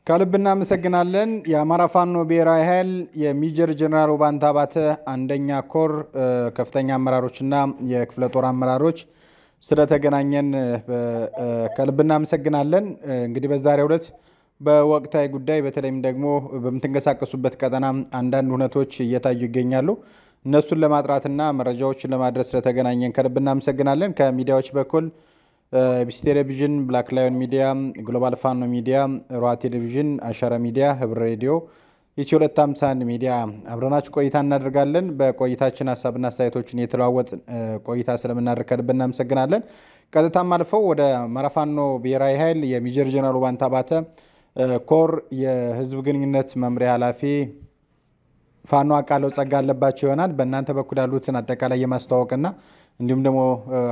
ከልብና መሰግናለን የአማራ ፋኖ ብሔራዊ ኃይል የሜጀር ጀነራል ውባንታ ባተ አንደኛ ኮር ከፍተኛ አመራሮችና የክፍለ ጦር አመራሮች ስለተገናኘን ከልብና መሰግናለን። እንግዲህ በዛሬው ዕለት በወቅታዊ ጉዳይ በተለይም ደግሞ በመተንቀሳቀሱበት ቀጠና አንዳንድ ሁነቶች እየታዩ ይገኛሉ። እነሱን ለማጥራትና መረጃዎችን ለማድረስ ስለተገናኘን ከልብና መሰግናለን። ከሚዲያዎች በኩል ቢስ ቴሌቪዥን፣ ብላክ ላዮን ሚዲያ፣ ግሎባል ፋኖ ሚዲያ፣ ሮሃ ቴሌቪዥን፣ አሻራ ሚዲያ፣ ህብር ሬዲዮ፣ ኢትዮ 251 ሚዲያ አብረናችሁ ቆይታ እናደርጋለን። በቆይታችን ሀሳብና አስተያየቶችን የተለዋወጥ ቆይታ ስለምናደርግ ከልብ እናመሰግናለን። ቀጥታም አልፈው ወደ አማራ ፋኖ ብሔራዊ ኃይል የሜጀር ጀነራል ውባንታ ባተ ኮር የህዝብ ግንኙነት መምሪያ ኃላፊ ፋኖ አቃለው ጸጋ አለባቸው ይሆናል። በእናንተ በኩል ያሉትን አጠቃላይ የማስተዋወቅና እንዲሁም ደግሞ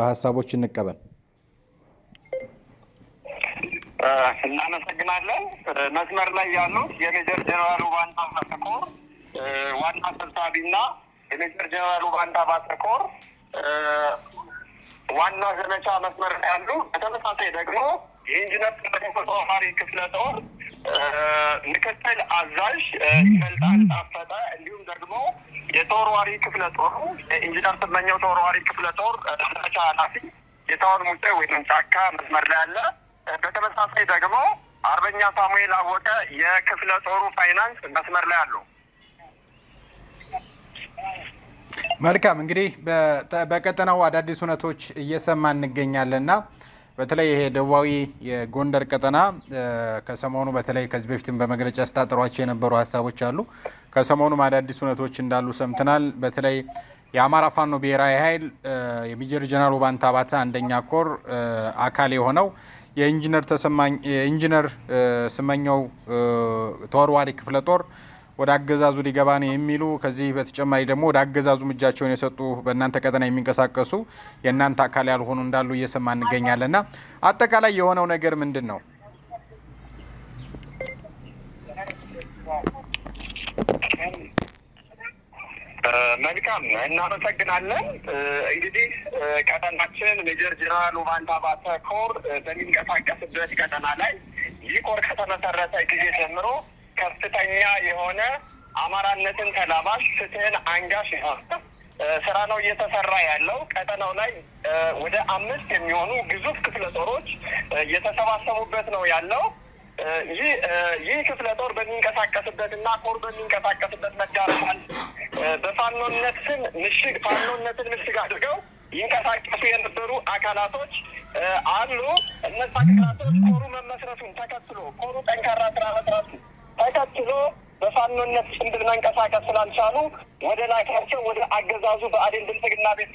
ሀሳቦች እንቀበል። እናመሰግናለን። መስመር ላይ ያሉት የሜጀር ጀነራል ውባንታ ባተ ኮር ዋና ሰብሳቢና የሜጀር ጀነራል ውባንታ ባተ ኮር ዋና ዘመቻ መስመር ላይ ያሉ፣ በተመሳሳይ ደግሞ የኢንጂነር ተፈሪ ክፍለ ጦር ምክትል አዛዥ ይበልጣል ጣፈጠ እንዲሁም ደግሞ የተወርዋሪ ክፍለ ጦሩ የኢንጂነር ስመኘው ተወርዋሪ ክፍለ ጦር ዘመቻ ኃላፊ የታወር ሙጬ ወይም ጫካ መስመር ላይ ያለ፣ በተመሳሳይ ደግሞ አርበኛ ሳሙኤል አወቀ የክፍለ ጦሩ ፋይናንስ መስመር ላይ አሉ። መልካም። እንግዲህ በቀጠናው አዳዲስ ሁነቶች እየሰማን እንገኛለንና በተለይ ይሄ ደቡባዊ የጎንደር ቀጠና ከሰሞኑ በተለይ ከዚህ በፊትም በመግለጫ ስታጠሯቸው የነበሩ ሀሳቦች አሉ። ከሰሞኑም አዳዲስ ሁነቶች እንዳሉ ሰምተናል። በተለይ የአማራ ፋኖ ብሔራዊ ኃይል የሜጀር ጀነራል ውባንታ ባተ አንደኛ ኮር አካል የሆነው የኢንጂነር ስመኘው ተወርዋሪ ክፍለ ጦር ወደ አገዛዙ ሊገባ ነው የሚሉ፣ ከዚህ በተጨማሪ ደግሞ ወደ አገዛዙ እጃቸውን የሰጡ በእናንተ ቀጠና የሚንቀሳቀሱ የእናንተ አካል ያልሆኑ እንዳሉ እየሰማ እንገኛለንና አጠቃላይ የሆነው ነገር ምንድን ነው? መልካም፣ እናመሰግናለን። እንግዲህ ቀጠናችን ሜጀር ጀነራል ውባንታ ባተ ኮር በሚንቀሳቀስበት ቀጠና ላይ ይህ ኮር ከተመሰረተ ጊዜ ጀምሮ ከፍተኛ የሆነ አማራነትን ተላባሽ ፍትህን አንጋሽ የሆነ ስራ ነው እየተሰራ ያለው። ቀጠናው ላይ ወደ 5 የሚሆኑ ግዙፍ ክፍለ ጦሮች የተሰባሰቡበት ነው ያለው። ይህ ክፍለ ጦር በሚንቀሳቀስበትና ኮር በሚንቀሳቀስበት መዳረሻል በፋኖነት ስም ፋኖነትን ምሽግ አድርገው ይንቀሳቀሱ የነበሩ አካላቶች አሉ። እነዛ አካላቶች ኮሩ መመስረቱን ተከትሎ ኮሩ ጠንካራ ስራ መስራቱ ተከትሎ በፋኖነት ጭምብል መንቀሳቀስ ስላልቻሉ ወደ ላካቸው ወደ አገዛዙ በአዴን ብልጽግና ቤት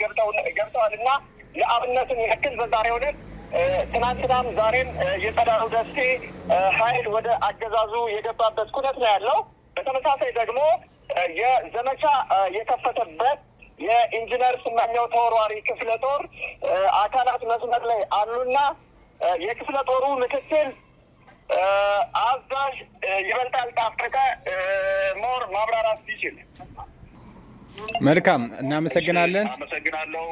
ገብተዋልና የአብነትን ያክል በዛሬው ዕለት ትናንትናም ዛሬም የጸዳሉ ደሴ ኃይል ወደ አገዛዙ የገባበት ኩነት ነው ያለው። በተመሳሳይ ደግሞ የዘመቻ የከፈተበት የኢንጂነር ስመኘው ተወርዋሪ ክፍለ ጦር አካላት መስመር ላይ አሉና የክፍለ ጦሩ ምክትል አዛዥ ይበልጣል ጣፈጠ ሞር ማብራራት ይችላል። መልካም፣ እናመሰግናለን። አመሰግናለሁ።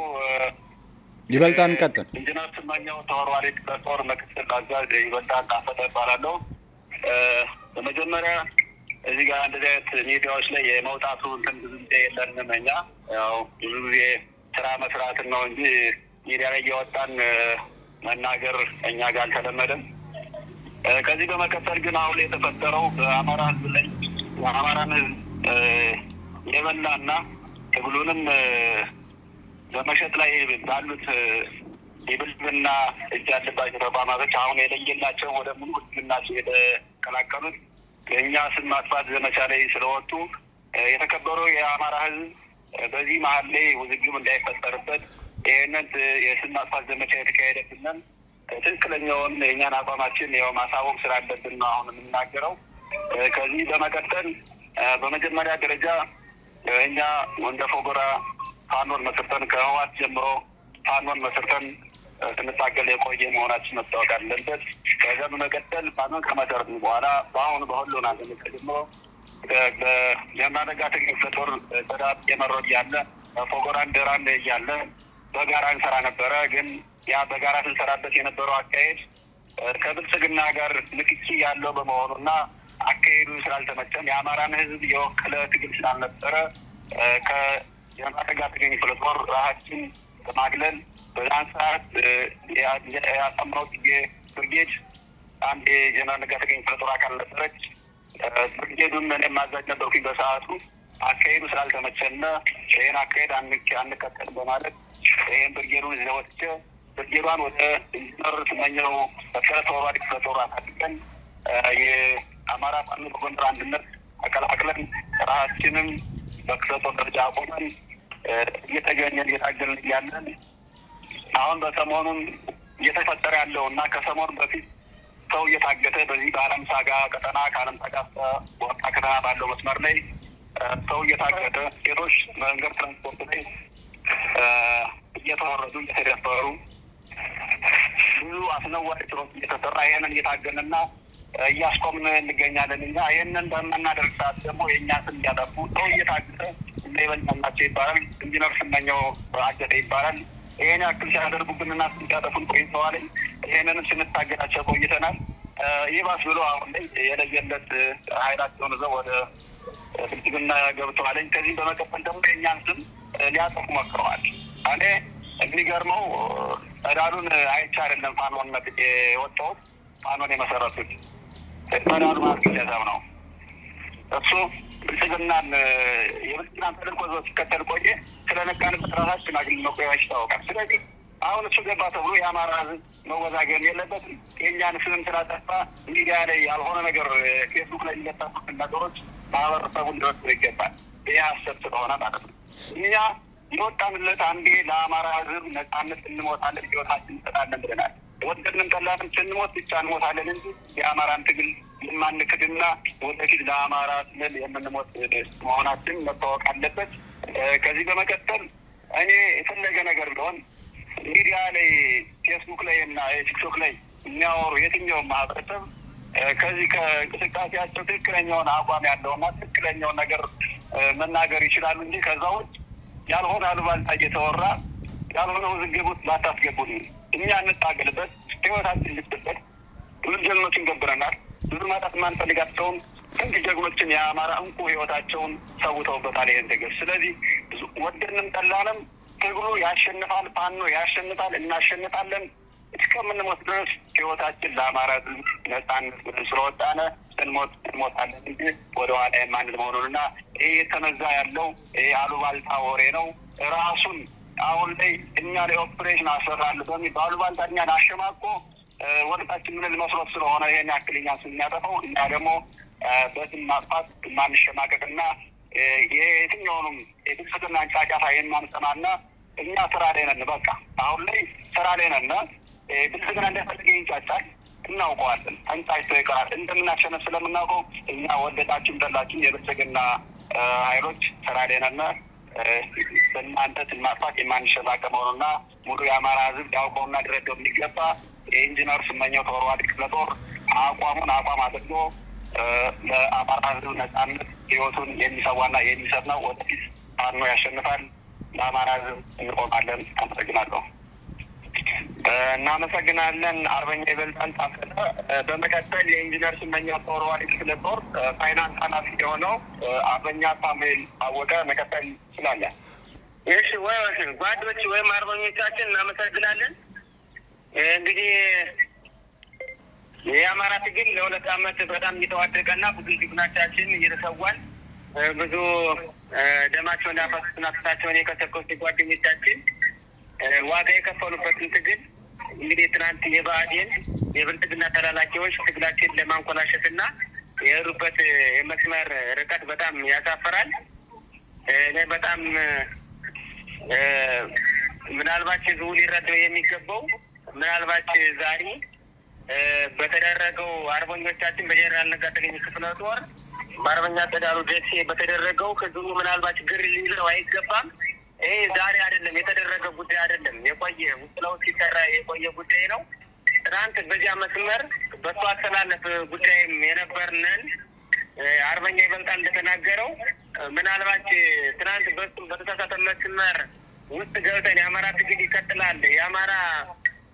ይበልጣል እንቀጥል። ኢንጂነር ስመኘው ተወርዋሪ ክፍለ ጦር ምክትል አዛዥ ይበልጣል ጣፈጠ እባላለሁ። በመጀመሪያ እዚህ ጋር እንደዚህ አይነት ሚዲያዎች ላይ የመውጣቱ እንትን ብዙ ጊዜ የለንም። እኛ ያው ብዙ ጊዜ ስራ መስራትን ነው እንጂ ሚዲያ ላይ እየወጣን መናገር እኛ ጋር አልተለመደም። ከዚህ በመቀጠል ግን አሁን የተፈጠረው በአማራ ሕዝብ ላይ የአማራን ሕዝብ የበላና ትግሉንም በመሸጥ ላይ ባሉት የብልጽግና እጅ ያለባቸው ተቋማቶች አሁን የለየላቸው ወደ ሙሉ ብልጽግና የተቀላቀሉት የእኛ ስም ማጥፋት ዘመቻ ላይ ስለወጡ የተከበረው የአማራ ሕዝብ በዚህ መሀል ላይ ውዝግብ እንዳይፈጠርበት ይህንን የስም ማጥፋት ዘመቻ የተካሄደብንን ትክክለኛውን የእኛን አቋማችን ያው ማሳወቅ ስላለብን ነው አሁን የምናገረው። ከዚህ በመቀጠል በመጀመሪያ ደረጃ እኛ ወንደ ፎገራ ፋኖን መስርተን ከህወሓት ጀምሮ ፋኖን መስርተን ስንታገል የቆየ መሆናችን መታወቅ አለበት። ከዛ በመቀጠል ፋኖን ከመሰረትን በኋላ በአሁኑ በሁሉና ዘመቻ ጀምሮ የማደጋ ክፍለ ጦር ተዳት የመረድ እያለ ፎገራን ደራን እያለ በጋራ እንሰራ ነበረ። ግን ያ በጋራ ስንሰራበት የነበረው አካሄድ ከብልጽግና ጋር ንክኪ ያለው በመሆኑና አካሄዱ ስላልተመቸን የአማራን ሕዝብ የወከለ ትግል ስላልነበረ ከጀነራል ተገኝ ክፍለ ጦር ራሳችን በማግለል በዛን ሰዓት ያሰማው ጽጌ ብርጌድ አንድ የጀነራል ተገኝ ክፍለ ጦር አካል ነበረች። ብርጌዱን እኔም ማዛዥ ነበርኩኝ በሰዓቱ። አካሄዱ ስላልተመቸነ ይህን አካሄድ አንከተል በማለት ይህን ብርጌዱን ይዘህ ወጥቼ ብርጌዷን ወደ ኢንጂነር ስመኘው በቀለ ተወራሪ ክፍለ ጦር አሳድገን የአማራ ፋኖ በጎንደር አንድነት አቀላቅለን ራሳችንም በክፍለ ጦር ደረጃ አቆመን እየተገኘን እየታገልን እያለን አሁን በሰሞኑን እየተፈጠረ ያለው እና ከሰሞኑ በፊት ሰው እየታገተ በዚህ በአለም ሳጋ ቀጠና ከአለም ሳጋ ወጣ ከተማ ባለው መስመር ላይ ሰው እየታገተ ሴቶች መንገድ ትራንስፖርት ላይ እየተወረዱ እየተደፈሩ ብዙ አስነዋሪ ስራዎች እየተሰራ ይህንን እየታገንና እያስቆምን እንገኛለን። እኛ ይህንን በምናደርግ ሰዓት ደግሞ የእኛ ስም እያጠፉ ሰው እየታገተ እንዳይበልናቸው ይባላል። ኢንጂነር ስመኘው አገተ ይባላል። ይህን ያክል ሲያደርጉብንና ሲያጠፉን ቆይተዋል። ይህንንም ስንታገላቸው ቆይተናል። ይባስ ብሎ አሁን ላይ የለየለት ኃይላቸውን ይዘው ወደ ብልጽግና ገብተዋል። ከዚህም በመቀጠል ደግሞ የእኛን ስም ሊያጠፉ ሞክረዋል። እኔ የሚገርመው ዳሉን አይቼ አይደለም ፋኖነት የወጣሁት። ፋኖን የመሰረቱት ዳሉ ማለት ግለሰብ ነው። እሱ ብልጽግናን የብልጽግናን ተልእኮ ሲከተል ቆየ። ስለነቃንበት ራሳችን አግኝ መቆያዎች ይታወቃል። ስለዚህ አሁን እሱ ገባ ተብሎ የአማራ ሕዝብ መወዛገን የለበትም። የእኛን ስም ስላጠፋ ሚዲያ ላይ ያልሆነ ነገር ፌስቡክ ላይ የሚለጠፉትን ነገሮች ማህበረሰቡን ሊወስዱ ይገባል። ይህ ሀሰት ስለሆነ ማለት ነው። እኛ የወጣንለት አንዴ ለአማራ ሕዝብ ነጻነት እንሞታለን፣ ህይወታችን እንሰጣለን ብለናል። ወደድንም ጠላንም ስንሞት ብቻ እንሞታለን እንጂ የአማራን ትግል የማንክድና ወደፊት ለአማራ ስንል የምንሞት መሆናችን መታወቅ አለበት። ከዚህ በመቀጠል እኔ የፈለገ ነገር ቢሆን ሚዲያ ላይ ፌስቡክ ላይ እና ቲክቶክ ላይ የሚያወሩ የትኛውን ማህበረሰብ ከዚህ ከእንቅስቃሴያቸው ትክክለኛውን አቋም ያለውና ትክክለኛውን ነገር መናገር ይችላሉ እንጂ ከዛ ውጭ ያልሆነ አሉባልታ እየተወራ ያልሆነ ውዝግብ ውስጥ ባታስገቡን። እኛ እንታገልበት፣ ህይወታችን ልስጥበት። ብዙ ጀግኖችን ገብረናል። ብዙ ማጣት የማንፈልጋቸውን ስንት ጀግኖችን የአማራ እንቁ ህይወታቸውን ሰውተውበታል ይህን ትግል። ስለዚህ ወደድንም ጠላንም ትግሉ ያሸንፋል። ፋኖ ያሸንፋል። እናሸንፋለን። እስከምንሞት ድረስ ህይወታችን ለአማራ ህዝብ ነጻነት ብለን ስለወጣነ ስንሞት እንሞታለን እንጂ ወደኋላ የማንል መሆኑንና ይህ የተነዛ ያለው ይህ አሉባልታ ወሬ ነው። ራሱን አሁን ላይ እኛ ላይ ኦፕሬሽን አሰራል በሚል አሉባልታ እኛን አሸማቆ ወደታችን ምን መስሎት ስለሆነ ይሄን ያክል እኛን ስናጠፈው እኛ ደግሞ በስም ማጥፋት የማንሸማቀቅና የትኛውንም የብልጽግናን ጫጫታ የማንሰማና እኛ ስራ ላይ ነን። በቃ አሁን ላይ ስራ ላይ ነን። ብልጽግና እንደፈልግ ይንጫጫል፣ እናውቀዋለን። ተንጫጭቶ ይቀራል። እንደምናሸነፍ ስለምናውቀው እኛ ወደዳችን ጠላችን የብልጽግና ኃይሎች ስራ ላይ ነን። በእናንተ ስም ማጥፋት የማንሸማቀቅ መሆኑና ሙሉ የአማራ ህዝብ ያውቀውና ሊረዳው የሚገባ የኢንጂነር ስመኘው ተወርዋሪ ክፍለ ጦር አቋም አድርጎ ለአማራ ህዝብ ነጻነት ህይወቱን የሚሰዋና የሚሰጥ ነው። ወደፊት ፋኖ ያሸንፋል። ለአማራ ህዝብ እንቆማለን። አመሰግናለሁ። እናመሰግናለን። አርበኛ ይበልጣል ታፈተ። በመቀጠል የኢንጂነር ስመኘው ተወርዋሪ ክፍለ ጦር ፋይናንስ ኃላፊ የሆነው አርበኛ ሳሙኤል አወቀ መቀጠል ይችላል። እሺ ጓዶች ወይም አርበኞቻችን እናመሰግናለን። እንግዲህ የአማራ ትግል ለ2 ዓመት በጣም እየተዋደቀና ብዙ ጀግኖቻችን እየተሰዋል ብዙ ደማቸውን ያፈሰሱና አጥንታቸውን የከሰከሱ ጓደኞቻችን ዋጋ የከፈሉበትን ትግል እንግዲህ ትናንት የብአዴን የብልጽግና ተላላኪዎች ትግላችን ለማንኮላሸትና የሄዱበት የመስመር ርቀት በጣም ያሳፍራል። እኔ በጣም ምናልባት ህዝቡ ሊረዳው የሚገባው ምናልባት ዛሬ በተደረገው አርበኞቻችን በጀነራል ተገኝ ክፍለ ጦር በአርበኛ ጸዳሉ ደሴ በተደረገው ህዝቡ ምናልባት ግር ሊለው አይገባም። ይሄ ዛሬ አይደለም የተደረገ ጉዳይ አይደለም። የቆየ ውስጥለው ሲሰራ የቆየ ጉዳይ ነው። ትናንት በዚያ መስመር በሱ አስተላለፍ ጉዳይም የነበርነን አርበኛ ይበልጣል እንደተናገረው ምናልባት ትናንት በሱ በተሳሳተ መስመር ውስጥ ገብተን የአማራ ትግል ይቀጥላል፣ የአማራ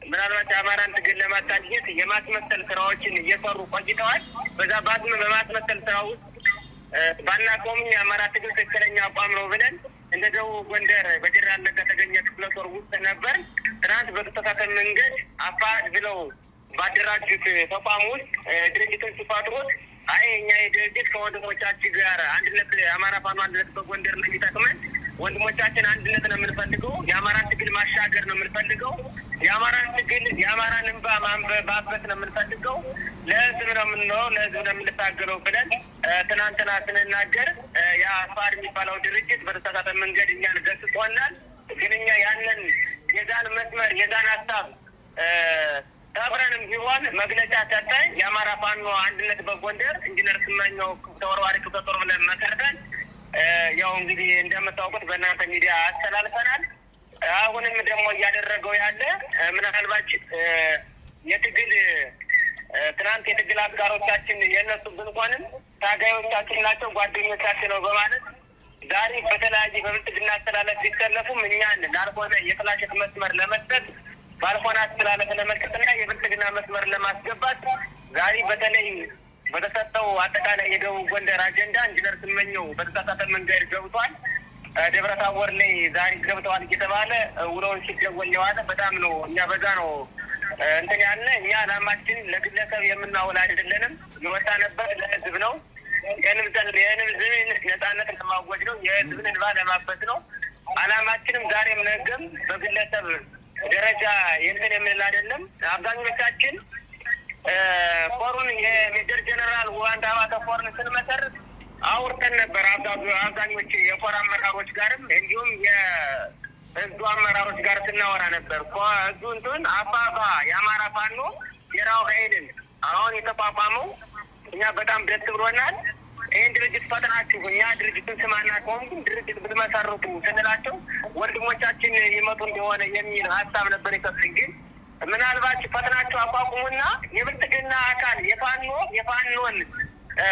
ምናልባት የአማራን ትግል ለማታጀት የማስመሰል ስራዎችን እየሰሩ ቆይተዋል። በዛ በማስመሰል ስራ ውስጥ ባናቆም የአማራ ትግል ትክክለኛ አቋም ነው ብለን እንደ ደቡብ ጎንደር በጀነራል ነጋ ተገኘ ክፍለ ጦር ውስጥ ነበር። ትናንት በተሳሳተ መንገድ አፋድ ብለው ባደራጁት ተቋም ውስጥ ድርጅቶች ሲፈጥሩት አይ እኛ የድርጅት ከወንድሞቻችን ጋር አንድነት የአማራ ፋኖ አንድነት በጎንደር ነው የሚጠቅመን፣ ወንድሞቻችን አንድነት ነው የምንፈልገው፣ የአማራን ትግል ማሻገር ነው የምንፈልገው፣ የአማራን ትግል የአማራን እንባ ማንበባበት ነው የምንፈልገው፣ ለህዝብ ነው የምንለው፣ ለህዝብ ነው የምንታገለው ብለን ትናንትና ስንናገር የአፋድ የሚባለው ድርጅት በተሳሳተ መንገድ እኛን ገስጾናል። ግን እኛ ያንን የዛን መስመር የዛን ሀሳብ ተብረንም ቢሆን መግለጫ ሰጠን። የአማራ ፋኖ አንድነት በጎንደር ኢንጂነር ስመኘው ተወርዋሪ ክፍለ ጦር ብለን መሰርተን ያው እንግዲህ እንደምታውቁት በእናንተ ሚዲያ አስተላልፈናል። አሁንም ደግሞ እያደረገው ያለ ምናልባት የትግል ትናንት የትግል አጋሮቻችን የእነሱ ብንሆንም ታጋዮቻችን ናቸው፣ ጓደኞቻችን ነው በማለት ዛሬ በተለያየ በብልጽግና አስተላለፍ ቢሰለፉም እኛን ላልሆነ የጥላሸት መስመር ለመስጠት ባልሆነ አስተላለፍ ለመስጠትና የብልጽግና መስመር ለማስገባት ዛሬ በተለይ በተሰጠው አጠቃላይ የደቡብ ጎንደር አጀንዳ ኢንጂነር ስመኘው በተሳሳተ መንገድ ገብቷል። ደብረ ታቦር ላይ ዛሬ ገብተዋል እየተባለ ውሎውን ሲደወል የዋለ በጣም ነው። እኛ በዛ ነው እንትን ያለ እኛ ዓላማችን ለግለሰብ የምናውል አይደለንም። የወጣንበት ለህዝብ ነው። የህዝብን ነጻነት ለማወጅ ነው። የህዝብን እንባ ለማበስ ነው። ዓላማችንም ዛሬም ነገም በግለሰብ ደረጃ የእንትን የምንል አይደለም። አብዛኞቻችን ፎሩን የሜጀር ጀነራል ውባንታ ባተ ፎርን ስንመሰርት አውርተን ነበር። አብዛኞች የኮር አመራሮች ጋርም እንዲሁም የህዝቡ አመራሮች ጋር ስናወራ ነበር። ህዝቡ እንትን አፋባ የአማራ ፋኖ የራው ኃይልን አሁን የተቋቋመው እኛ በጣም ደስ ብሎናል። ይህን ድርጅት ፈጥናችሁ እኛ ድርጅቱን ስም አናውቀውም፣ ግን ድርጅት ብትመሰርቱ ስንላቸው ወንድሞቻችን ይመጡ እንደሆነ የሚል ሀሳብ ነበር የሰጡኝ። ግን ምናልባት ፈጥናችሁ አቋቁሙና የብልጽግና አካል የፋኖን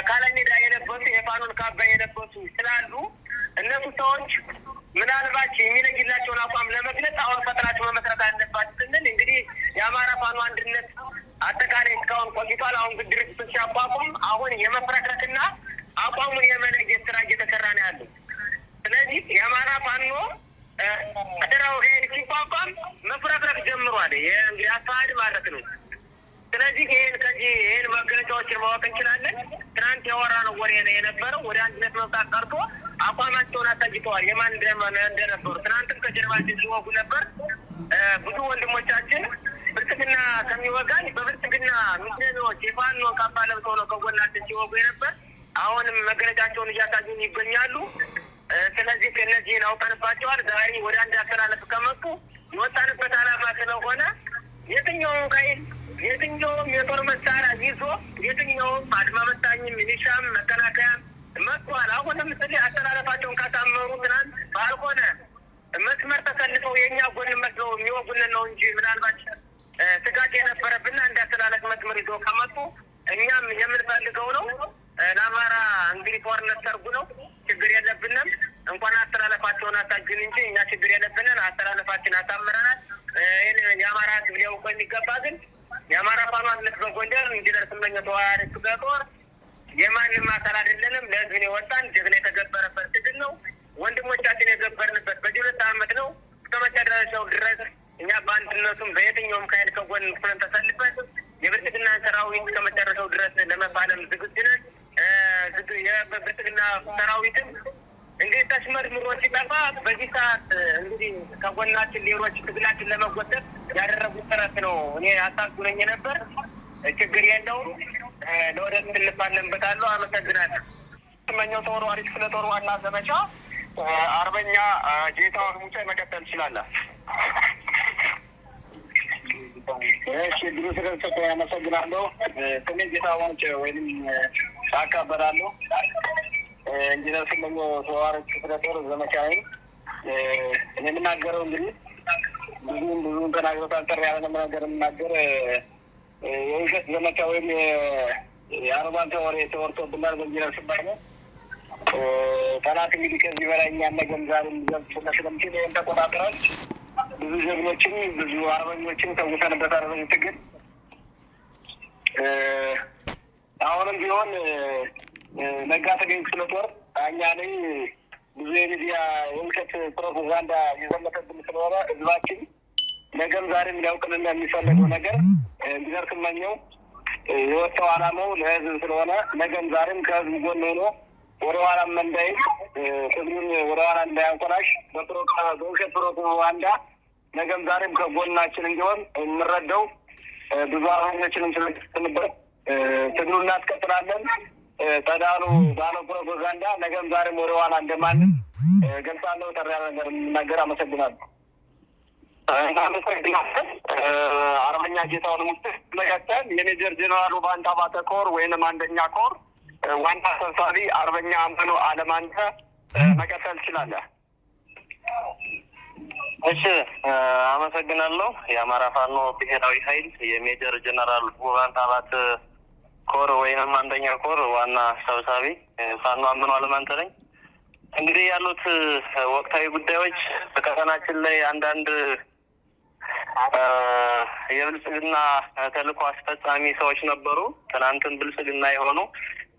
ካለሜዳ የለበሱ የፋኖን ካባ የለበሱ ስላሉ እነሱ ሰዎች ምናልባት የሚለይላቸውን አቋም ለመግለጽ አሁን ፈጥናችሁ መመስረት አለባችሁ ስንል እንግዲህ የአማራ ፋኖ አንድነት አጠቃላይ እስካሁን ቆይቷል። አሁን ግን ድርጅቶች ሲያቋቁም አሁን የመፍረክረክና አቋሙን የመለየት ስራ እየተሰራ ነው ያለው። ስለዚህ የአማራ ፋኖ አደራው ኃይል ሲቋቋም መፍረክረክ ጀምሯል። የአፋድ ማለት ነው። ስለዚህ ይህን መገለጫዎችን ማወቅ እንችላለን። ትናንት ያወራነው ወሬ ነው የነበረው። ወደ አንድነት መምጣት ቀርቶ አቋማቸውን አሳይተዋል። የማን እንደነበሩ ትናንትም ከጀርባችን ሲወጉ ነበር። ብዙ ወንድሞቻችን ብልጽግና ከሚወጋን በብልጽግና ሚስለኖች የፋኖ ካባ ለብሰው ነው ከጎናችን ሲወጉ የነበር። አሁንም መገለጫቸውን እያሳዩን ይገኛሉ። ስለዚህ ከእነዚህን አውቀንባቸዋል። ዛሬ ወደ አንድ አስተላለፍ ከመጡ የወጣንበት ዓላማ ስለሆነ የትኛውም ኃይል የትኛውም የጦር መሳሪያ ይዞ የትኛውም አድማ መታኝም ሚሊሻም መከላከያም መጥቷል። አሁንም ስለ አስተላለፋቸውን ካሳመሩ ትናንት ባልሆነ መስመር ተሰልፈው የእኛ ጎን መስለው የሚወጉንን ነው እንጂ ምናልባት ስጋት የነበረብን አንድ አስተላለፍ መስመር ይዞ ከመጡ እኛም የምንፈልገው ነው። ለአማራ እንግዲህ ጦርነት ሰርጉ ነው። ችግር የለብንም። እንኳን አስተላለፋቸውን አሳጅን እንጂ እኛ ችግር የለብንን። አስተላለፋችን አሳምረናል። ይህን የአማራ ህዝብ ሊያውቀው የሚገባ ግን የአማራ ፋኖ አንድነት በጎንደር ኢንጂነር ስመኘው ተወርዋሪ ክፍለ ጦር የማንም አካል አይደለንም። ለህዝብን የወጣን ጀግና የተገበረበት ትግል ነው። ወንድሞቻችን የገበርንበት በዚህ 2 ዓመት ነው። እስከ መጨረሻው ድረስ እኛ በአንድነቱም በየትኛውም ከኃይል ከጎን ሆነን ተሰልፈን የብልጽግና ሰራዊት ከመጨረሻው ድረስ ለመፋለም ዝግጁ ነን። የብልጽግና ሰራዊትም እንግዲህ ተሽመድምሮ ሲጠፋ በዚህ ሰዓት እንግዲህ ከጎናችን ሌሎች ትግላችን ለመጎተት ያደረጉት ጥረት ነው። እኔ አሳዝኖኝ ነበር። ችግር የለውም። ለወደፊት እንፋለምበታለሁ። አመሰግናለሁ። ስመኘው ተወርዋሪ ክፍለ ጦር ዋና ዘመቻ አርበኛ ጌታሁን ሙጬ መቀጠል ትችላለህ። እሺ፣ ድሮ ስለተሰጠ አመሰግናለሁ። ስሜ ጌታሁን ሙጬ ወይም ጫካ እባላለሁ። ኢንጂነር ስመኘው ተወርዋሪ ክፍለ ጦር ዘመቻ ነኝ። እኔ የምናገረው እንግዲህ ብዙ ተናግሮታል። ጠር ያለ ነገር የምናገር የውሸት ዘመቻ ወይም የአርባንታ ወሬ ተወርቶብናል በኢንጂነር ስመኘው። ጠላት እንግዲህ ከዚህ በላይ እኛን ነገም ዛሬ ሊዘብጥ ስለሚችል ይህን ተቆጣጥረን ብዙ ብዙ ጀግኖችን ብዙ አርበኞችን ተውተንበታል። በዚህ ትግል አሁንም ቢሆን ነጋ ተገኝ ክፍለ ጦር እኛ ላይ ብዙ የሚዲያ የውሸት ፕሮፓጋንዳ የዘመተብን ስለሆነ ህዝባችን ነገም ዛሬም ሊያውቅልና የሚፈልገው ነገር እንዲደርስ መኘው የወጣው ዓላማው ለህዝብ ስለሆነ ነገም ዛሬም ከህዝብ ጎን ሆኖ ወደ ኋላ እንዳይል ትግሉን ወደ ኋላ እንዳያንኮላሽ በውሸት ፕሮፓጋንዳ ነገም ዛሬም ከጎናችን እንዲሆን የምንረዳው ብዙ አርበኞችንም ስለምንበት ትግሉን እናስቀጥላለን። ተዳሉ ባለ ፕሮፓጋንዳ ነገም ዛሬም ወደ ኋላ እንደማንም ገልጻለሁ። ተራ ነገር የምናገር አመሰግናለሁ። አርበኛ ጌታውን ሙስጥ መቀጠል የሜጀር ጀነራል ውባንታ ባተ ኮር ወይንም አንደኛ ኮር ዋና ሰብሳቢ አርበኛ አመኑ አለማንተ መቀጠል ትችላለህ። እሺ አመሰግናለሁ። የአማራ ፋኖ ብሔራዊ ኃይል የሜጀር ጀነራል ውባንታ ባተ ኮር ወይንም አንደኛ ኮር ዋና ሰብሳቢ ፋኖ አመኑ አለማንተ ነኝ። እንግዲህ ያሉት ወቅታዊ ጉዳዮች በቀጠናችን ላይ አንዳንድ የብልጽግና ተልዕኮ አስፈጻሚ ሰዎች ነበሩ። ትናንትም ብልጽግና የሆኑ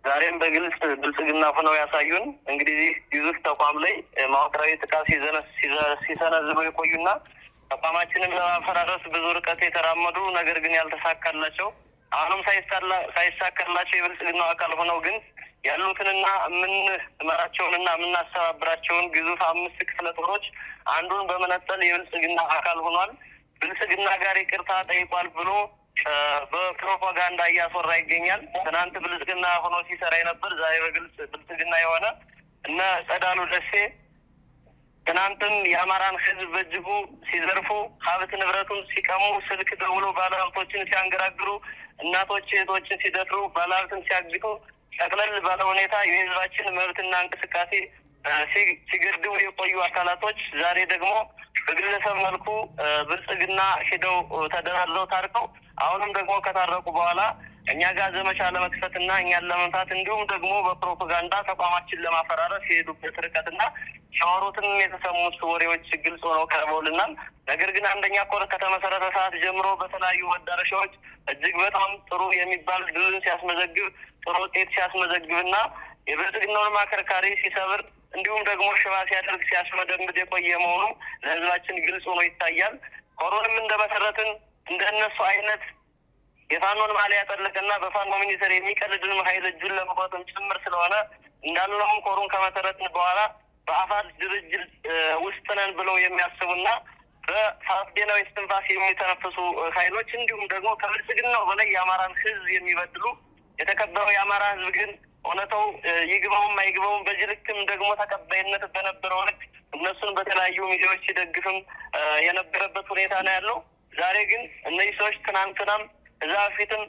ዛሬም በግልጽ ብልጽግና ሆነው ያሳዩን እንግዲህ ግዙፍ ተቋም ላይ መዋቅራዊ ጥቃት ሲሰነዝሩ የቆዩና ተቋማችንን ለማፈራረስ ብዙ ርቀት የተራመዱ ነገር ግን ያልተሳካላቸው አሁንም ሳይሳካላቸው የብልጽግናው አካል ሆነው ግን ያሉትንና የምንመራቸውንና የምናስተባብራቸውን ግዙፍ 5 ክፍለ ጦሮች አንዱን በመነጠል የብልጽግና አካል ሆኗል። ብልጽግና ጋር ይቅርታ ጠይቋል ብሎ በፕሮፓጋንዳ እያስወራ ይገኛል። ትናንት ብልጽግና ሆኖ ሲሰራ የነበር ዛሬ በግልጽ ብልጽግና የሆነ እነ ጸዳሉ ደሴ ትናንትም የአማራን ሕዝብ በእጅጉ ሲዘርፉ ሀብት ንብረቱን ሲቀሙ ስልክ ደውሎ ባለሀብቶችን ሲያንገራግሩ እናቶች እህቶችን ሲደፍሩ ባለሀብትን ሲያግቱ ጠቅለል ባለ ሁኔታ የህዝባችን መብትና እንቅስቃሴ ሲገድቡ የቆዩ አካላቶች ዛሬ ደግሞ በግለሰብ መልኩ ብልጽግና ሄደው ተደራድረው ታርቀው አሁንም ደግሞ ከታረቁ በኋላ እኛ ጋር ዘመቻ ለመክፈትና እኛን ለመምታት እንዲሁም ደግሞ በፕሮፓጋንዳ ተቋማችን ለማፈራረስ የሄዱበት ርቀትና ሻወሮትን የተሰሙት ወሬዎች ግልጽ ሆነው ቀርበውልናል። ነገር ግን አንደኛ ኮር ከተመሰረተ ሰዓት ጀምሮ በተለያዩ መዳረሻዎች እጅግ በጣም ጥሩ የሚባል ድልን ሲያስመዘግብ ጥሩ ውጤት ሲያስመዘግብና የብልጽግናውን ማከርካሪ ሲሰብር እንዲሁም ደግሞ ሽባ ሲያደርግ ሲያስመደምድ የቆየ መሆኑ ለህዝባችን ግልጽ ሆኖ ይታያል። ኮሩንም እንደመሰረትን እንደነሱ አይነት የፋኖን ማሊያ ያጠለቀና በፋኖ ሚኒስቴር የሚቀልድን ኃይል እጁን ለመቆጠም ጭምር ስለሆነ እንዳልነውም ኮሩን ከመሰረትን በኋላ በአፋድ ድርጅት ውስጥ ነን ብለው የሚያስቡና በፋፍዴናዊ እስትንፋስ የሚተነፍሱ ኃይሎች እንዲሁም ደግሞ ከብልጽግናው በላይ የአማራን ህዝብ የሚበድሉ የተከበረው የአማራ ህዝብ ግን እውነታው ይግባውም አይግባውም በዚህ ልክም ደግሞ ተቀባይነት በነበረው ልክ እነሱን በተለያዩ ሚዲያዎች ሲደግፍም የነበረበት ሁኔታ ነው ያለው። ዛሬ ግን እነዚህ ሰዎች ትናንትናም እዛ በፊትም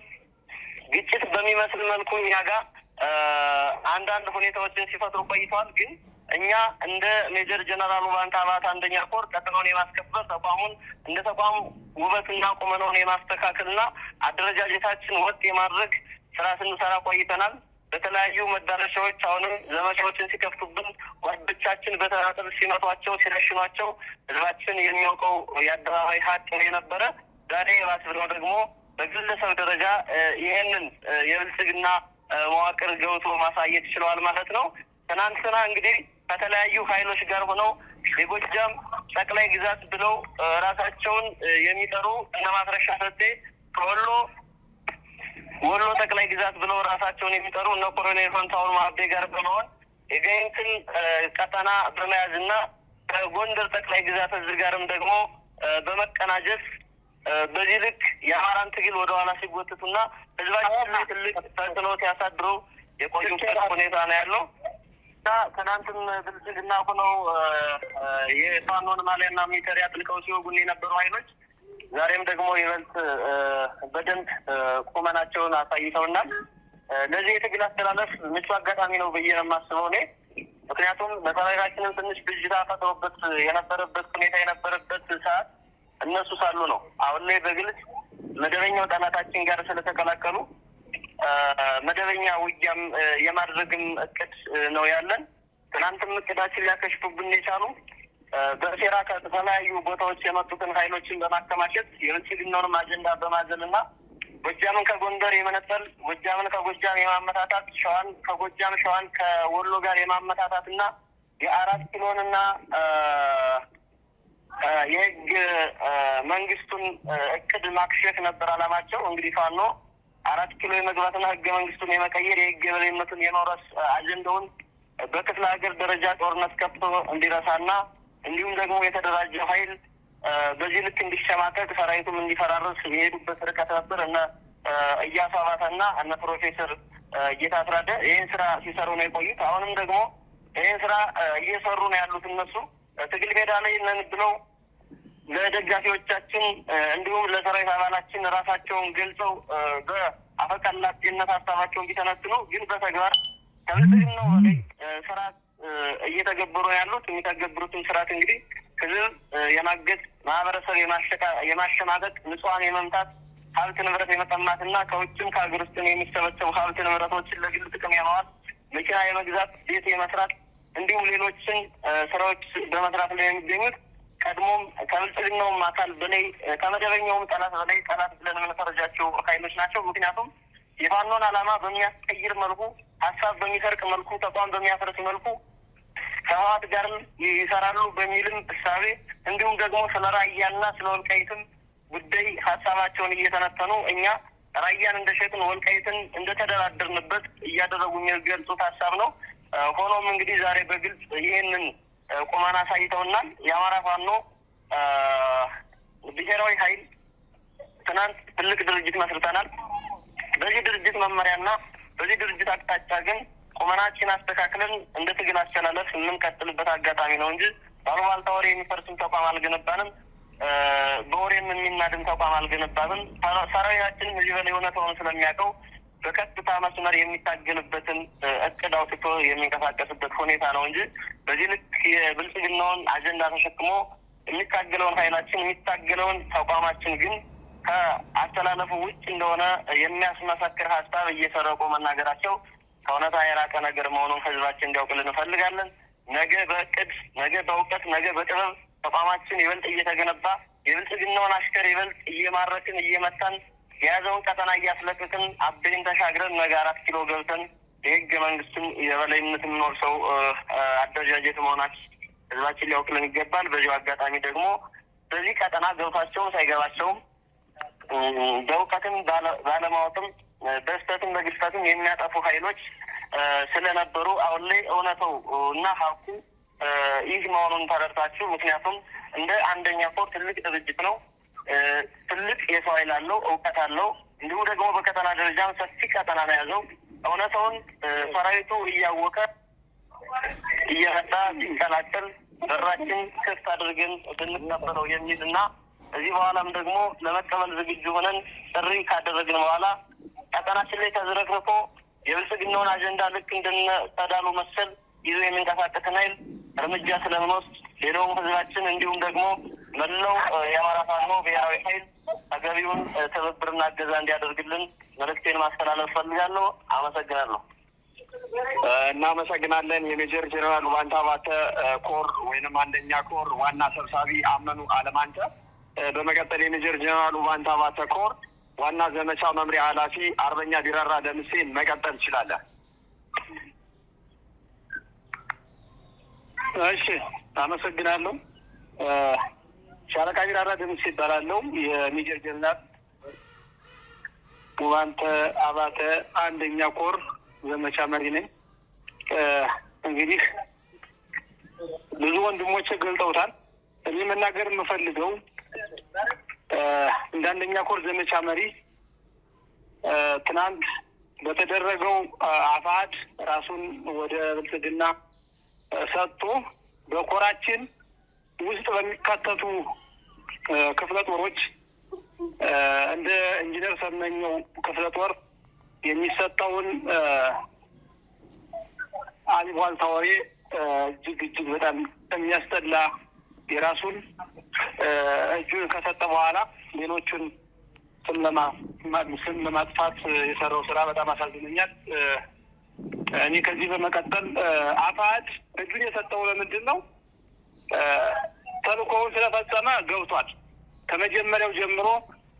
ግጭት በሚመስል መልኩ እኛ ጋር አንዳንድ ሁኔታዎችን ሲፈጥሩ ቆይተዋል። ግን እኛ እንደ ሜጀር ጀነራል ውባንታ ባተ አንደኛ ኮር ቀጠናውን የማስከበር ተቋሙን እንደ ተቋም ውበትና ቁመናውን የማስተካከልና አደረጃጀታችን ወጥ የማድረግ ስራ ስንሰራ ቆይተናል። በተለያዩ መዳረሻዎች አሁንም ዘመቻዎችን ሲከፍቱብን ጓዶቻችን በተናጠል ሲመቷቸው ሲረሽኗቸው ህዝባችን የሚያውቀው የአደባባይ ሀቅ የነበረ ዛሬ የባስ ብለው ደግሞ በግለሰብ ደረጃ ይህንን የብልጽግና መዋቅር ገብቶ ማሳየት ችለዋል ማለት ነው። ትናንትና እንግዲህ ከተለያዩ ኃይሎች ጋር ሆነው የጎጃም ጠቅላይ ግዛት ብለው ራሳቸውን የሚጠሩ እነ ማስረሻ ሰጤ ወሎ ጠቅላይ ግዛት ብለው ራሳቸውን የሚጠሩ እነ ኮሎኔል ፈንታውን ማህቤ ጋር በመሆን የጋይንትን ቀጠና በመያዝና ከጎንደር ጠቅላይ ግዛት እዚህ ጋርም ደግሞ በመቀናጀት በዚህ ልክ የአማራን ትግል ወደ ኋላ ሲጎትቱና ህዝባችን ትልቅ ተጽዕኖ ሲያሳድሩ የቆዩበት ሁኔታ ነው ያለው። ትናንትም ብልጽግና ሆነው የፋኖን ማሊያና ሚሊተሪ አጥልቀው ሲወጉን የነበሩ ኃይሎች ዛሬም ደግሞ ይበልጥ በደንብ ቁመናቸውን አሳይተውናል። ለዚህ የትግል አስተላለፍ ምቹ አጋጣሚ ነው ብዬ ነው የማስበው እኔ። ምክንያቱም በሰራዊታችንም ትንሽ ብዥታ ፈጥሮበት የነበረበት ሁኔታ የነበረበት ሰዓት እነሱ ሳሉ ነው። አሁን ላይ በግልጽ መደበኛው ጠላታችን ጋር ስለተቀላቀሉ መደበኛ ውጊያም የማድረግም እቅድ ነው ያለን። ትናንትም እቅዳችን ሊያከሽፉብን የቻሉ በሴራ ከተለያዩ ቦታዎች የመጡትን ኃይሎችን በማከማቸት የብልጽግናውንም አጀንዳ በማዘልና ጎጃምን ከጎንደር የመነጠል፣ ጎጃምን ከጎጃም የማመታታት፣ ሸዋን ከጎጃም ሸዋን ከወሎ ጋር የማመታታት እና የአራት ኪሎንና የህግ መንግስቱን እቅድ ማክሸፍ ነበር አላማቸው። እንግዲህ ፋኖ 4 ኪሎ የመግባትና ህገ መንግስቱን የመቀየር የህግ የበላይነቱን የመውረስ አጀንዳውን በክፍለ ሀገር ደረጃ ጦርነት ከፍቶ እንዲረሳና እንዲሁም ደግሞ የተደራጀው ኃይል በዚህ ልክ እንዲሸማቀቅ ሰራዊቱም እንዲፈራረስ የሄዱበት ርቀት ነበር። እነ እያሱ አባተና እነ ፕሮፌሰር ጌታ አስራደ ይህን ስራ ሲሰሩ ነው የቆዩት። አሁንም ደግሞ ይህን ስራ እየሰሩ ነው ያሉት። እነሱ ትግል ሜዳ ላይ ነን ብለው ለደጋፊዎቻችን እንዲሁም ለሰራዊት አባላችን ራሳቸውን ገልጸው በአፈቀላጤነት ሀሳባቸውን ቢተነትኑ ግን በተግባር ከብልጽግናው በላይ ስርዓት እየተገበሩ ያሉት። የሚተገብሩትን ስርዓት እንግዲህ ህዝብ የማገድ ማህበረሰብ የማሸማቀቅ ንጹሐን የመምታት ሀብት ንብረት የመቀማትና ከውጭም ከሀገር ውስጥም የሚሰበሰቡ ሀብት ንብረቶችን ለግል ጥቅም የማዋል መኪና የመግዛት ቤት የመስራት እንዲሁም ሌሎችን ስራዎች በመስራት ላይ የሚገኙት ቀድሞም ከብልጽግናውም አካል በላይ ከመደበኛውም ጠላት በላይ ጠላት ብለን የምንፈረጃቸው ኃይሎች ናቸው። ምክንያቱም የፋኖን ዓላማ በሚያስቀይር መልኩ፣ ሀሳብ በሚሰርቅ መልኩ፣ ተቋም በሚያፈርስ መልኩ ከህወሓት ጋርም ይሰራሉ በሚልም እሳቤ እንዲሁም ደግሞ ስለ ራያና ስለ ወልቃይትም ጉዳይ ሀሳባቸውን እየተነተኑ እኛ ራያን እንደሸጥን ወልቃይትን እንደተደራደርንበት እያደረጉ የሚገልጹት ሀሳብ ነው። ሆኖም እንግዲህ ዛሬ በግልጽ ይህንን ቁመና አሳይተውናል። የአማራ ፋኖ ብሔራዊ ኃይል ትናንት ትልቅ ድርጅት መስርተናል። በዚህ ድርጅት መመሪያና በዚህ ድርጅት አቅጣጫ ግን ቁመናችን አስተካክለን እንደ ትግል አስተላለፍ የምንቀጥልበት አጋጣሚ ነው እንጂ ባሉባልታ ወሬ የሚፈርስም ተቋም አልገነባንም። በወሬም የሚናድም ተቋም አልገነባንም። ሰራዊታችንም እዚህ በላይ እውነታውን ስለሚያውቀው በቀጥታ መስመር የሚታገልበትን እቅድ አውጥቶ የሚንቀሳቀስበት ሁኔታ ነው እንጂ በዚህ ልክ የብልጽግናውን አጀንዳ ተሸክሞ የሚታገለውን ኃይላችን የሚታገለውን ተቋማችን ግን ከአስተላለፉ ውጭ እንደሆነ የሚያስመሰክር ሀሳብ እየሰረቁ መናገራቸው ከእውነታ የራቀ ነገር መሆኑን ህዝባችን እንዲያውቅልን እንፈልጋለን። ነገ በእቅድ፣ ነገ በእውቀት፣ ነገ በጥበብ ተቋማችን ይበልጥ እየተገነባ የብልጽግናውን አሽከር ይበልጥ እየማረክን እየመታን የያዘውን ቀጠና እያስለቀቅን አበይን ተሻግረን ነገ 4 ኪሎ ገብተን የህገ መንግስቱን የበላይነት የምንወርሰው አደረጃጀት መሆናችን ህዝባችን ሊያውቅልን ይገባል። በዚሁ አጋጣሚ ደግሞ በዚህ ቀጠና ገብቷቸውም ሳይገባቸውም በእውቀትም ባለማወቅም በስተትም በግስተትም የሚያጠፉ ኃይሎች ስለነበሩ አሁን ላይ እውነተው እና ሀቁ ይህ መሆኑን ተረድታችሁ፣ ምክንያቱም እንደ አንደኛ ኮር ትልቅ ድርጅት ነው። ትልቅ የሰው ኃይል አለው፣ እውቀት አለው። እንዲሁም ደግሞ በቀጠና ደረጃም ሰፊ ቀጠና ነው ያዘው። እውነታውን ሰራዊቱ እያወቀ እየመጣ ሲቀላቀል በራችን ክፍት አድርገን ብንቀበለው የሚል እና እዚህ በኋላም ደግሞ ለመቀበል ዝግጁ ሆነን ጥሪ ካደረግን በኋላ ቀጠናችን ላይ ተዝረክርኮ የብልጽግናውን አጀንዳ ልክ እንደነ ተዳሉ መሰል ይዞ የሚንቀሳቀስን ኃይል እርምጃ ስለምንወስድ ሌላውም ህዝባችን እንዲሁም ደግሞ መላው የአማራ ፋኖ ብሔራዊ ኃይል ተገቢውን ትብብርና እገዛ እንዲያደርግልን መልዕክቴን ማስተላለፍ ፈልጋለሁ። አመሰግናለሁ። እናመሰግናለን። የሜጀር ጄኔራል ውባንታ ባተ ኮር ወይንም አንደኛ ኮር ዋና ሰብሳቢ አመኑ አለማንተ። በመቀጠል የሜጀር ጄኔራል ውባንታ ባተ ኮር ዋና ዘመቻ መምሪያ ኃላፊ አርበኛ ቢራራ ደምሴን መቀጠል ትችላለህ። እሺ፣ አመሰግናለሁ። ሻለቃ ቢራራ ደምሴ ይባላለሁ። የሜጀር ጄኔራል ውባንታ ባተ አንደኛ ኮር ዘመቻ መሪ ነኝ። እንግዲህ ብዙ ወንድሞቼ ገልጠውታል። እኔ መናገር የምፈልገው እንደ አንደኛ ኮር ዘመቻ መሪ ትናንት በተደረገው አፋድ ራሱን ወደ ብልጽግና ሰጥቶ በኮራችን ውስጥ በሚካተቱ ክፍለ ጦሮች እንደ ኢንጂነር ሰመኘው ክፍለ ጦር የሚሰጠውን አሉባልታ ወሬ እጅግ በጣም የሚያስጠላ የራሱን እጁን ከሰጠ በኋላ ሌሎቹን ስም ለማጥፋት የሰራው ስራ በጣም አሳዝኖኛል። እኔ ከዚህ በመቀጠል አፋድ እጁን የሰጠው ለምንድን ነው? ተልእኮውን ስለፈጸመ ገብቷል። ከመጀመሪያው ጀምሮ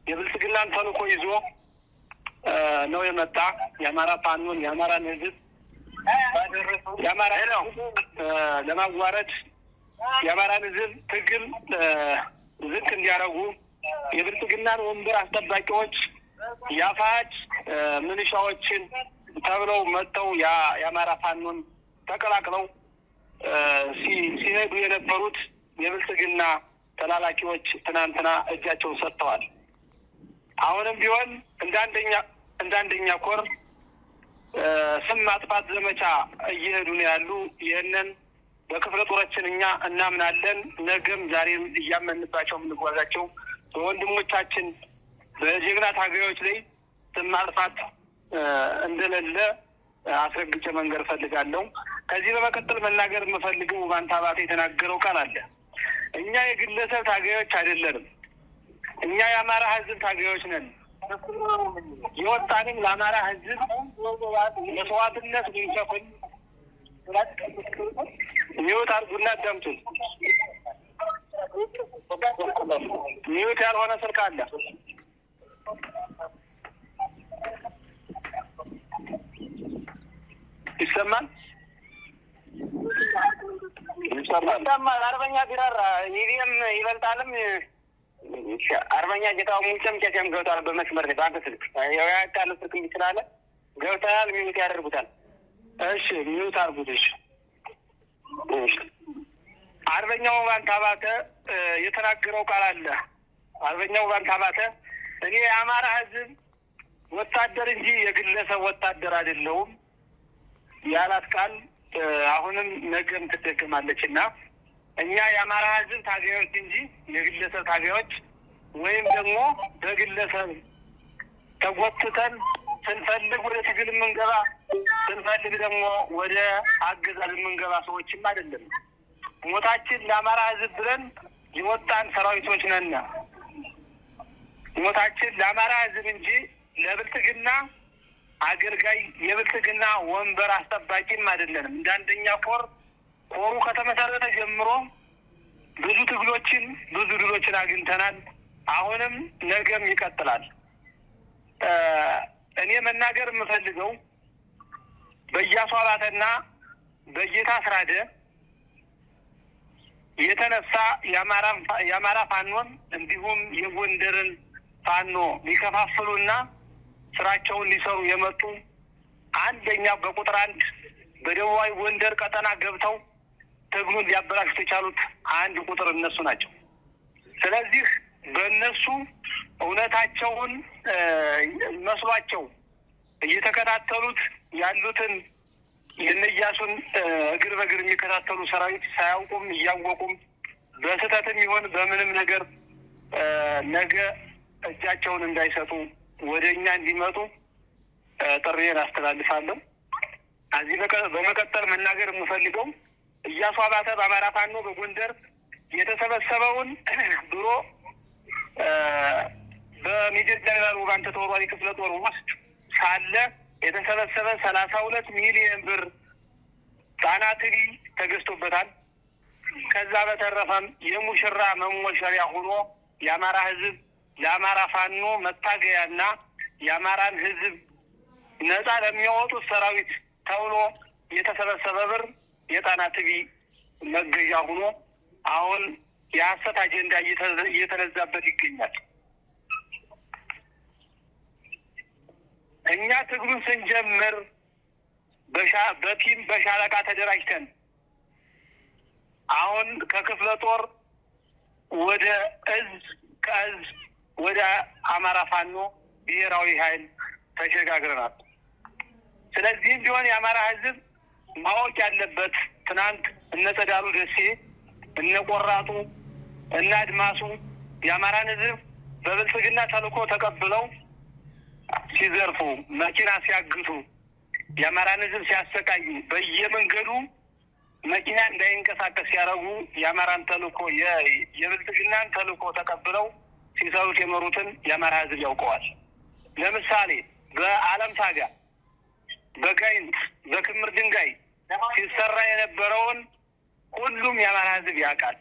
የብልጽግናን ተልእኮ ይዞ ነው የመጣ። የአማራ ፋኖን የአማራን ህዝብ የአማራ ለማዋረድ የአማራን ህዝብ ትግል ዝቅ እንዲያደርጉ የብልጽግናን ወንበር አስጠባቂዎች የአፋሕድ ምንሻዎችን ተብለው መጥተው የአማራ ፋኖን ተቀላቅለው ሲሄዱ የነበሩት የብልጽግና ተላላኪዎች ትናንትና እጃቸውን ሰጥተዋል። አሁንም ቢሆን እንዳንደኛ ኮር ስም ማጥፋት ዘመቻ እየሄዱ ነው ያሉ። ይህንን በክፍለ ጦራችን እኛ እናምናለን። ነገም ዛሬም እያመንባቸው የምንጓዛቸው በወንድሞቻችን በጀግና ታጋዮች ላይ ስም ማጥፋት እንደሌለ አስረግጬ መንገር እፈልጋለሁ። ከዚህ በመቀጠል መናገር የምፈልገው ውባንታ ባተ የተናገረው ቃል አለ። እኛ የግለሰብ ታጋዮች አይደለንም። እኛ የአማራ ህዝብ ታጋዮች ነን። የወጣንም ለአማራ ህዝብ መስዋዕትነት ልንከፍል ሚውት አድርጉና አዳምጡን። ሚውት ያልሆነ ስልክ አለ። ይሰማል? ይሰማል። አርበኛ ቢራራ ኢቪኤም ይበልጣልም አርበኛ ጌታው ሙጨም ቄሴም ገብቷል። በመስመር ላይ በአንተ ስልክ ያው ያቃለ ስልክ ይችላል ገብቷል። ሚውት ያደርጉታል። እሺ ሚውት አድርጉት። እሺ አርበኛው ውባንታ ባተ የተናገረው ቃል አለ። አርበኛው ውባንታ ባተ እኔ የአማራ ህዝብ ወታደር እንጂ የግለሰብ ወታደር አይደለሁም ያላት ቃል አሁንም ነገም ትደገማለችና እኛ የአማራ ህዝብ ታጋዮች እንጂ የግለሰብ ታጋዮች ወይም ደግሞ በግለሰብ ተጎትተን ስንፈልግ ወደ ትግል የምንገባ ስንፈልግ ደግሞ ወደ አገዛዝ የምንገባ ሰዎችም አይደለም። ሞታችን ለአማራ ህዝብ ብለን የወጣን ሰራዊቶች ነን። ሞታችን ለአማራ ህዝብ እንጂ ለብልጽግና አገልጋይ የብልጽግና ወንበር አስጠባቂም አይደለንም። እንዳንደኛ ኮሩ ከተመሰረተ ጀምሮ ብዙ ትግሎችን ብዙ ድሎችን አግኝተናል። አሁንም ነገም ይቀጥላል። እኔ መናገር የምፈልገው በኢያሱ አባተና በጌታ አስራደ የተነሳ የአማራ ፋኖን እንዲሁም የጎንደርን ፋኖ ሊከፋፍሉና ስራቸውን ሊሰሩ የመጡ አንደኛ በቁጥር 1 በደቡባዊ ጎንደር ቀጠና ገብተው ትግሉን ሊያበላሹ የቻሉት አንድ ቁጥር እነሱ ናቸው። ስለዚህ በእነሱ እውነታቸውን መስሏቸው እየተከታተሉት ያሉትን የኢያሱን እግር በእግር የሚከታተሉ ሰራዊት ሳያውቁም እያወቁም በስህተትም ይሆን በምንም ነገር ነገ እጃቸውን እንዳይሰጡ ወደኛ እንዲመጡ ጥሪዬን አስተላልፋለሁ። እዚህ በመቀጠል መናገር የምፈልገው ኢያሱ አባተ በአማራ ፋኖ በጎንደር የተሰበሰበውን ድሮ በሜጀር ጀነራል ውባንተ ተወርዋሪ ክፍለ ጦር ውስጥ ሳለ የተሰበሰበ 32 ሚሊዮን ብር ጣና ትሪ ተገዝቶበታል። ከዛ በተረፈም የሙሽራ መሞሸሪያ ሆኖ የአማራ ህዝብ ለአማራ ፋኖ መታገያና የአማራን ህዝብ ነፃ ለሚያወጡት ሰራዊት ተብሎ የተሰበሰበ ብር የጣና ትቢ መገዣ ሆኖ አሁን የሐሰት አጀንዳ እየተነዛበት ይገኛል። እኛ ትግሉን ስንጀምር በቲም በሻለቃ ተደራጅተን አሁን ከክፍለ ጦር ወደ እዝ ከእዝ ወደ አማራ ፋኖ ብሔራዊ ኃይል ተሸጋግረናል። ስለዚህም ቢሆን የአማራ ህዝብ ማወቅ ያለበት ትናንት እነ ጸዳሉ ደሴ እነ ቆራጡ እነ አድማሱ የአማራን ህዝብ በብልጽግና ተልእኮ ተቀብለው ሲዘርፉ መኪና ሲያግቱ የአማራን ህዝብ ሲያሰቃዩ በየመንገዱ መኪና እንዳይንቀሳቀስ ሲያደርጉ የአማራን ተልእኮ የብልጽግናን ተልእኮ ተቀብለው ሲሰሩት የመሩትን የአማራ ህዝብ ያውቀዋል። ለምሳሌ በአለም ታጋ በጋይንት በክምር ድንጋይ ሲሰራ የነበረውን ሁሉም የአማራ ህዝብ ያውቃል።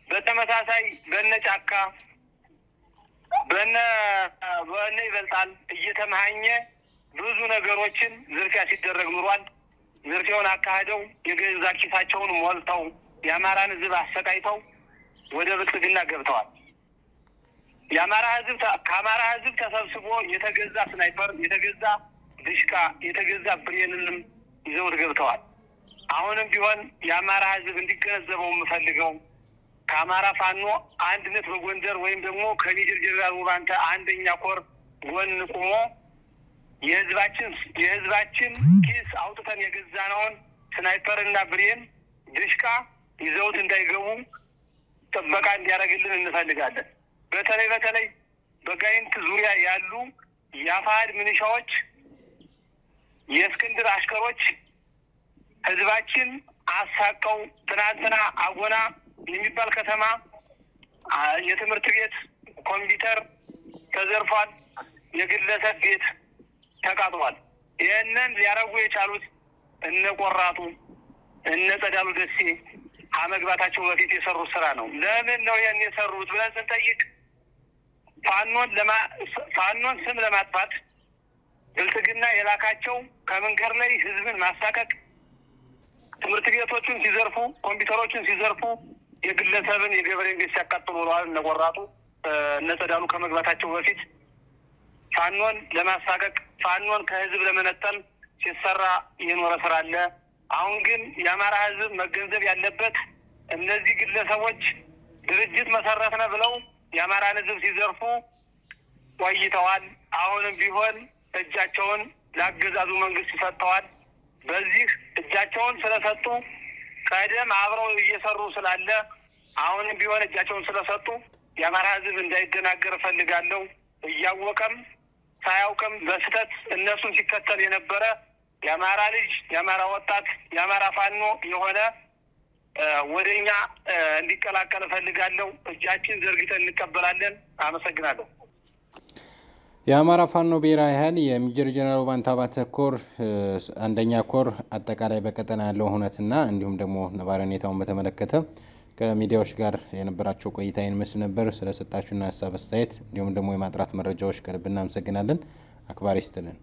በተመሳሳይ በነጫካ በነ ይበልጣል እየተመሃኘ ብዙ ነገሮችን ዝርፊያ ሲደረግ ኑሯል። ዝርፊያውን አካሂደው የገዛ ኪሳቸውን ሞልተው የአማራን ህዝብ አሰቃይተው ወደ ብልጽግና ገብተዋል። የአማራ ህዝብ ከአማራ ህዝብ ተሰብስቦ የተገዛ ስናይፐር፣ የተገዛ ድሽቃ፣ የተገዛ ብሬንንም ይዘውት ገብተዋል። አሁንም ቢሆን የአማራ ህዝብ እንዲገነዘበው የምፈልገው ከአማራ ፋኖ አንድነት በጎንደር ወይም ደግሞ ከሜጀር ጀነራል ውባንተ አንደኛ ኮር ጎን ቁሞ የህዝባችን ኪስ አውጥተን የገዛነውን ስናይፐርና ብሬን ድሽቃ ይዘውት እንዳይገቡ ጥበቃ እንዲያደርግልን እንፈልጋለን። በተለይ በጋይንት ዙሪያ ያሉ የአፋሕድ ሚሊሻዎች፣ የእስክንድር አሽከሮች ህዝባችን አሳቀው ትናንትና አጎና የሚባል ከተማ የትምህርት ቤት ኮምፒውተር ተዘርፏል። የግለሰብ ቤት ተቃጥሏል። ይህንን ሊያረጉ የቻሉት እነ ቆራጡ እነ ጸዳሉ ደሴ ከመግባታቸው በፊት የሰሩት ስራ ነው። ለምን ነው ያን የሰሩት ብለን ስንጠይቅ ፋኖን ስም ለማጥፋት ብልጽግና የላካቸው ከመንገድ ላይ ህዝብን ማሳቀቅ፣ ትምህርት ቤቶችን ሲዘርፉ፣ ኮምፒውተሮችን ሲዘርፉ፣ የግለሰብን የገበሬን ቤት ሲያቃጥሉ ብለዋል። እነ ቆራጡ እነ ጸዳሉ ከመግባታቸው በፊት ፋኖን ለማሳቀቅ ፋኖን ከህዝብ ለመነጠል ሲሰራ የኖረ ስራ አለ። አሁን ግን የአማራ ህዝብ መገንዘብ ያለበት እነዚህ ግለሰቦች ድርጅት መሰረትነ ብለው የአማራን ህዝብ ሲዘርፉ ቆይተዋል። አሁንም ቢሆን እጃቸውን ለአገዛዙ መንግስት ሰጥተዋል። በዚህ እጃቸውን ስለሰጡ ቀደም አብረው እየሰሩ ስላለ አሁንም ቢሆን እጃቸውን ስለሰጡ የአማራ ህዝብ እንዳይደናገር እፈልጋለሁ። እያወቀም ሳያውቅም በስህተት እነሱን ሲከተል የነበረ የአማራ ልጅ፣ የአማራ ወጣት፣ የአማራ ፋኖ የሆነ ወደኛ እንዲቀላቀል እፈልጋለሁ። እጃችን ዘርግተን እንቀበላለን። አመሰግናለሁ። የአማራ ፋኖ ብሔራዊ ኃይል የሜጀር ጀነራል ውባንተ አባተ ኮር አንደኛ ኮር አጠቃላይ በቀጠና ያለው ሁነትና እንዲሁም ደግሞ ነባራዊ ሁኔታውን በተመለከተ ከሚዲያዎች ጋር የነበራቸው ቆይታ ይመስል ነበር። ስለሰጣችሁና ሀሳብ አስተያየት እንዲሁም ደግሞ የማጥራት መረጃዎች ከልብ እናመሰግናለን። አክባሪ ይስጥልን።